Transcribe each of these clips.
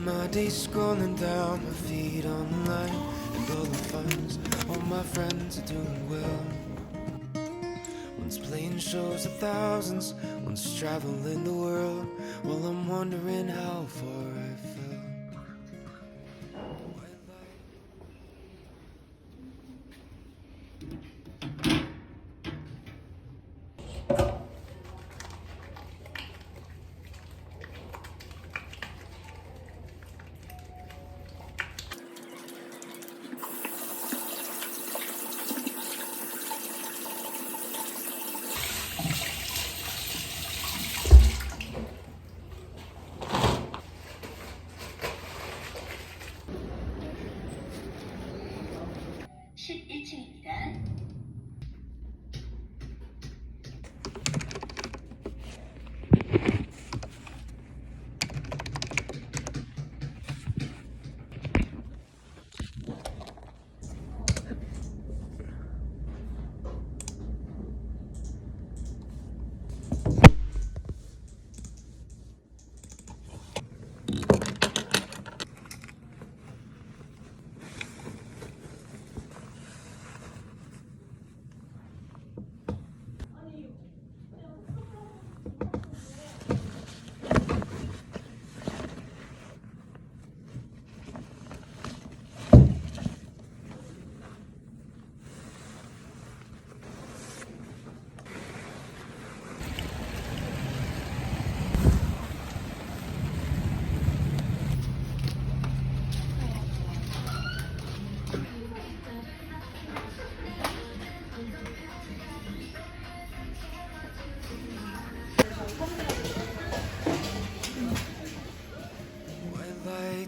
my days scrolling down my feed online, and all the funds, all my friends are doing well. One's playing shows of thousands, one's traveling the world, while I'm wondering how far I fell.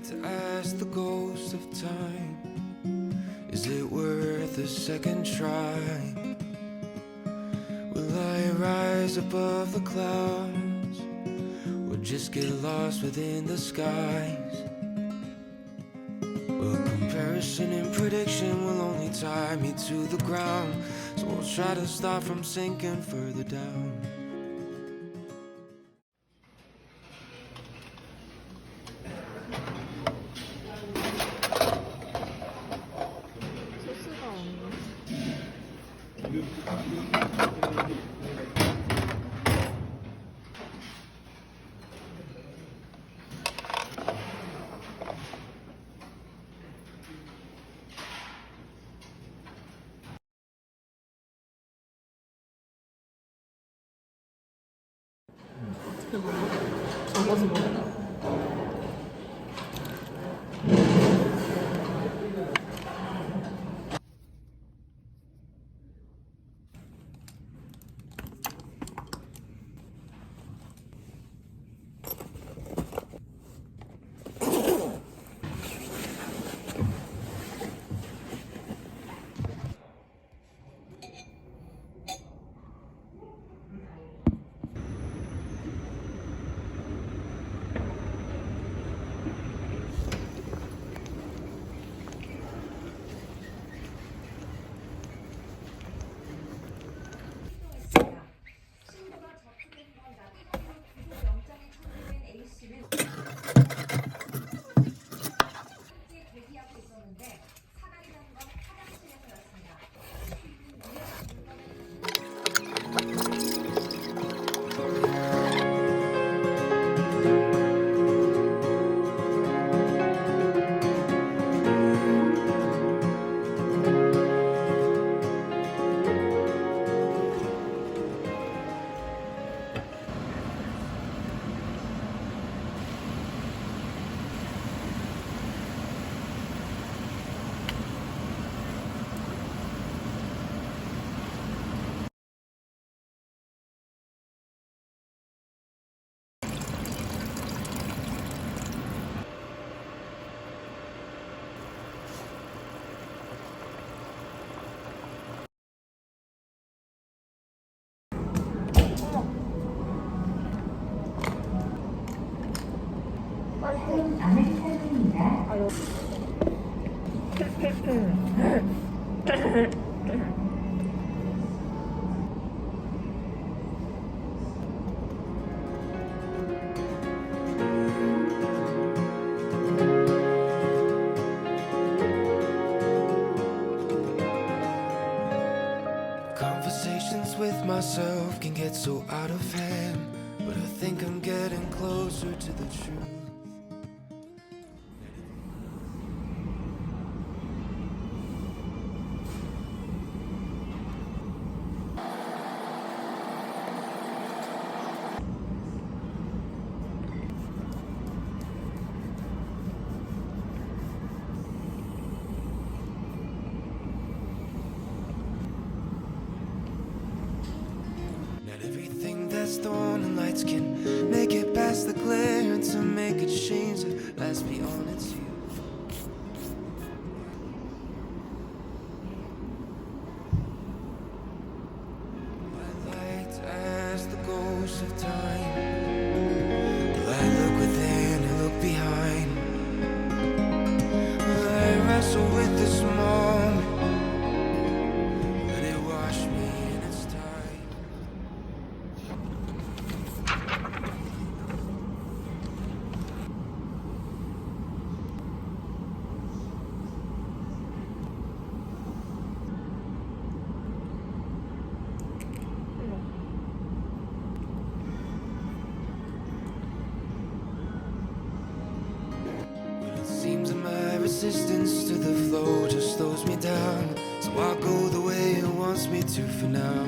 To ask the ghost of time, is it worth a second try? Will I rise above the clouds, or just get lost within the skies? Well, comparison and prediction will only tie me to the ground, so I'll try to stop from sinking further down. 잡아서 먹어. myself can get so out of hand, but I think I'm getting closer to the truth. Not everything that's thorn and lights can make it past the glare, and to make a change that lasts beyond its use. I like to ask the ghost of time, will I look within and look behind? Will I wrestle with this moment? Let it wash me in its tide. But it seems that my resistance to the flow just slows me down, so I'll go the way it wants me to for now.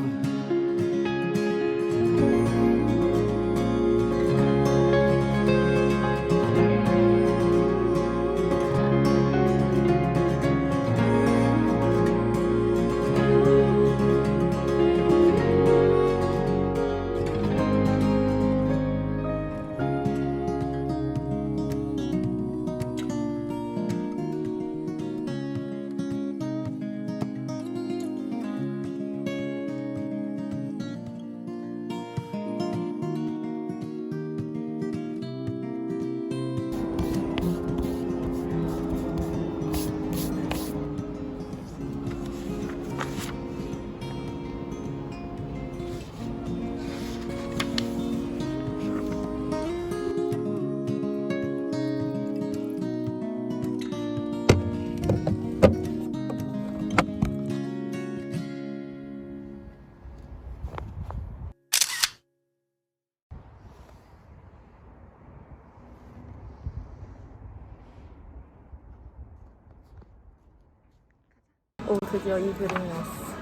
오, 드디어 이 그림이 왔어.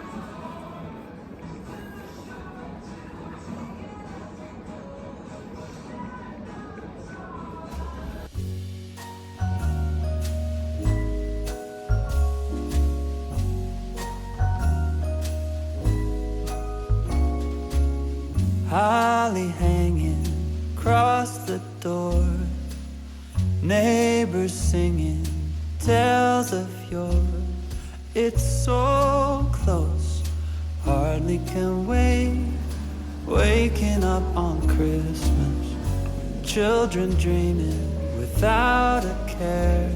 Holly hanging across the door, neighbors singing tales of yore. It's so close, hardly can wait. Waking up on Christmas, children dreaming without a care.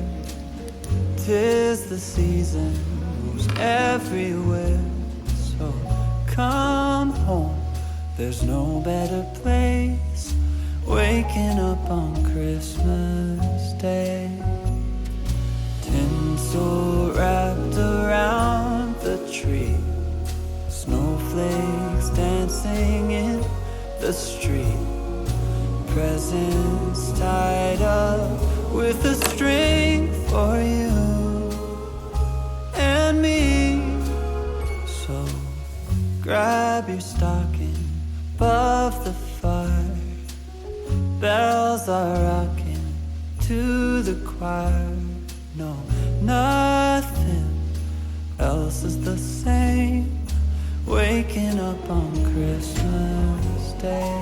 'Tis the season, moves everywhere. So come home, there's no better place. Waking up on Christmas Day, tinsel wrapped around the tree, snowflakes dancing in the street, presents tied up with a string for you and me. So grab your stocking above the fire, bells are rocking to the choir. No, nothing else is the same. Waking up on Christmas Day.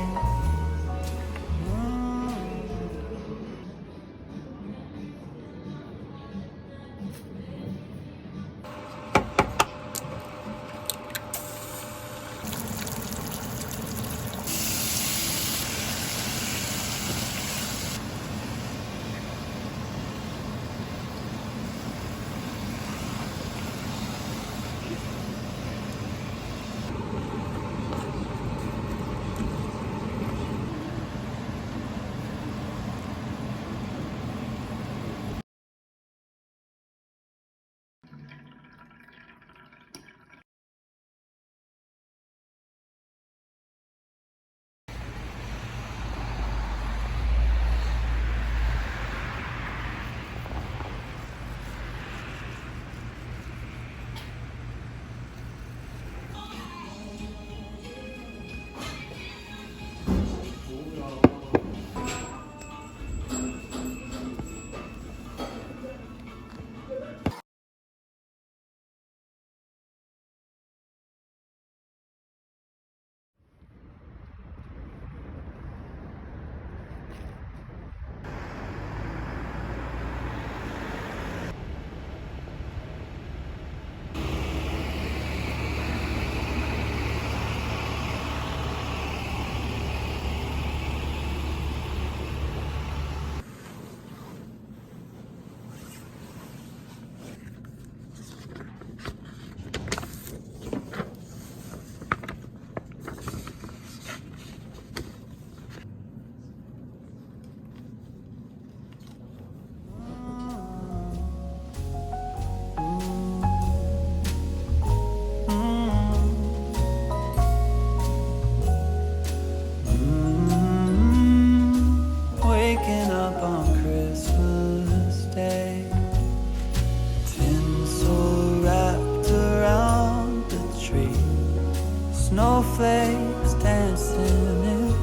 snowflakes dancing in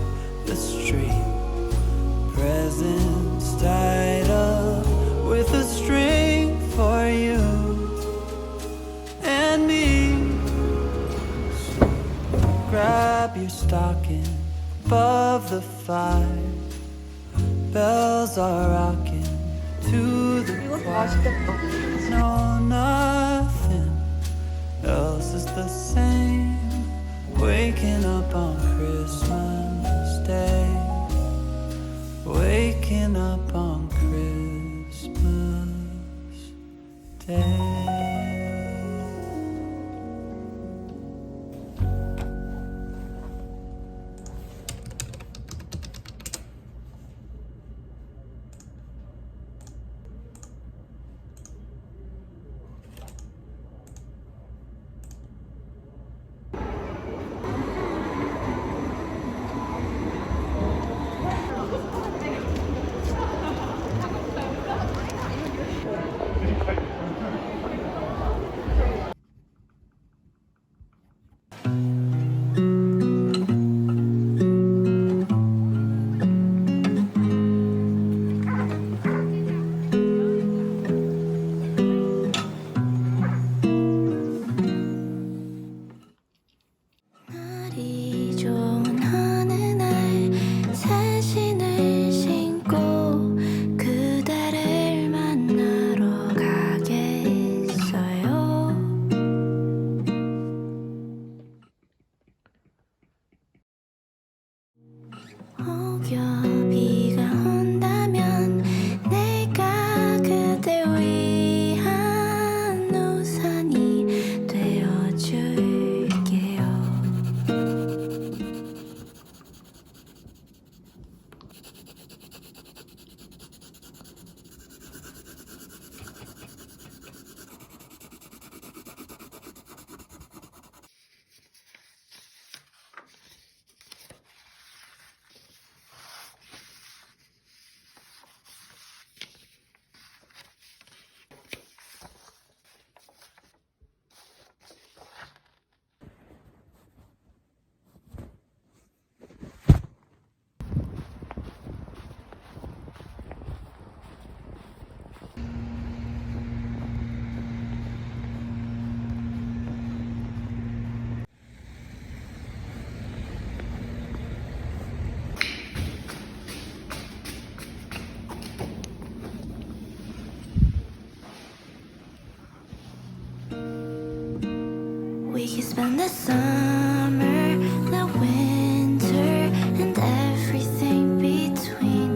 the street. Presents tied up with a string for you and me. So grab your stocking above the fire. Bells are rocking to the 이거 choir. 맛있겠다. No, nothing else is the same. Waking up on Christmas Day. Waking up on Christmas Day. 날이 좋은 어느 날 새신을 신고 그대를 만나러 가겠어요. 혹여 비가 온다면 내가 그댈 위한 우산이 되어줄게요. We could spend the summer, the winter, and everything between.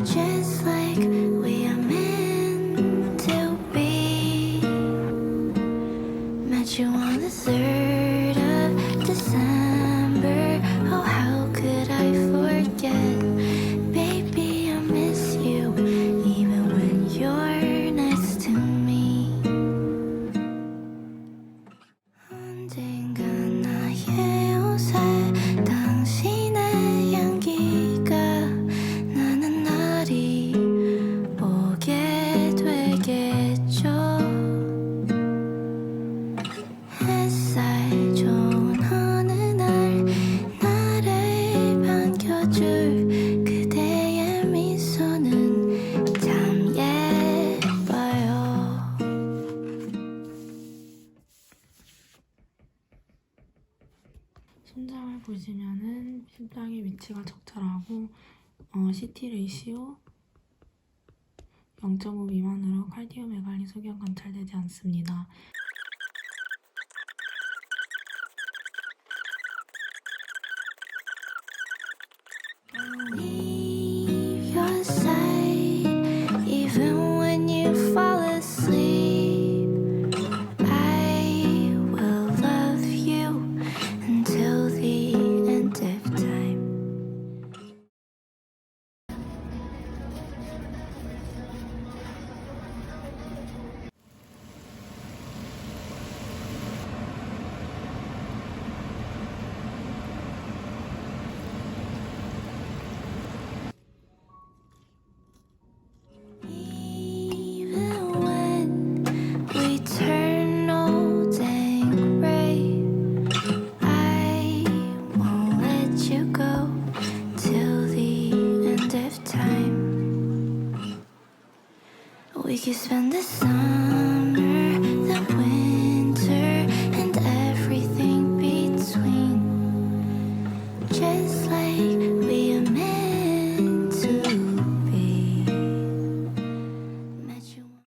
Just like we are meant to be. Met you on the 3rd of December. Oh, how could I forget? Baby, I miss you, even when you're next to me. 언젠가 나의 옷에 당신의 향기가 나는 날이 오게 되겠죠. 햇살 좋은 어느 날 나를 반겨줄 그대의 미소는 참 예뻐요. 심장을 보시면은 심장의 위치가 적절하고 CT 레이시오 0.5 미만으로 칼디오메갈리 소견 관찰되지 않습니다. Leave your side, even when you fall asleep. I will love you until the end of time. could spend the summer, the winter, and everything between. Just like